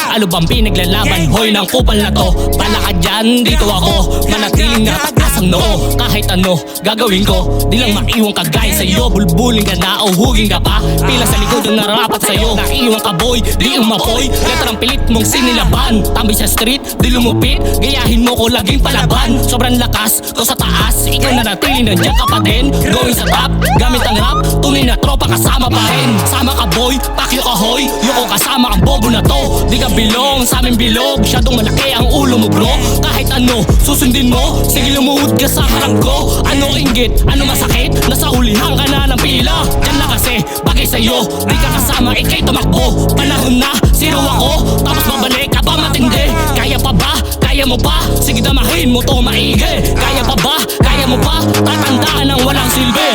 Ano bang pinaglalaban? Hoy ng kupal na to, bala ka dyan, dito ako manatiling nakakasang noo. Kahit ano gagawin ko, di lang maiwan ka gaya sa'yo. Bulbulin ka na o hugin ka pa, pila sa likod ang narapat sa'yo. Naiwan ka boy, di umapoy, letrang pilit mong sinilaban. Tambay sa street, di lumupit, gayahin mo ko laging palaban. Sobrang lakas ko sa taas, ikaw na natili nandiyan ka pa din. Going sa top, gamit ang rap, tunay na tropa kasama pa rin. Sama ka boy, pakyo ka hoy, yoko kasama ang bobo na to. Di ka bilong sa aming bilog, syadong malaki ang ulo mo bro. Kahit ano, susundin mo, sige lumuhod ka sa harap ko. Ano inggit, ano masakit, nasa hulihan ka na ng pila. Yan na kasi, bagay sa'yo, di ka kasama, ikay tumakbo. Panahon na, zero ako, tapos mabalik ka pa matindi. Kaya pa ba? Kaya mo pa? Sige damahin mo to maigi. Kaya pa ba? Kaya mo pa? Tatandaan ng walang silbi.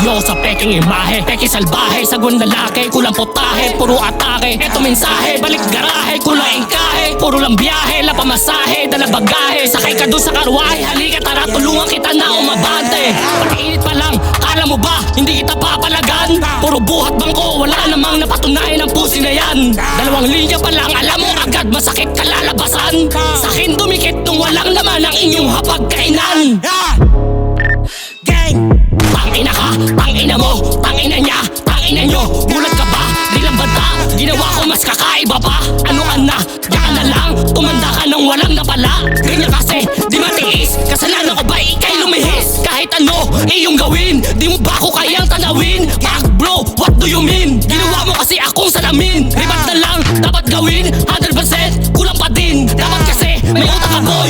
Yo sa peking imahe, peke salbahe, sagwan lalaki, kulang potahe, puro atake. Eto mensahe, balik garahe, kulang engkahe, puro lang biyahe, lapamasahe, dala bagahe. Sakay ka dun sa karwahe, halika tara tulungan kita na umabante. Pag-init pa lang, kala mo ba, hindi kita papalagan? Puro buhat bangko, wala namang napatunayan ang pusi na yan. Dalawang linya pa lang, alam mo agad masakit kalalabasan. Sakin dumikit nung walang laman ang inyong hapagkainan. Gang! Tangina ka, tangina mo, tangina niya, tangina nyo. Bulat ka ba? Di lang banta, ginawa ko mas kakaiba pa. Ano ka na? Diyan ka na lang, tumanda ka nang walang napala. Ganyan kasi, di matiis, kasalanan ko ba ikay lumihis? Kahit ano, iyong gawin, di mo ba ako kayang tanawin? Pak bro, what do you mean? Ginawa mo kasi akong salamin. Ribat na lang, dapat gawin, 100% kulang pa din. Dapat kasi, may utak ka boy,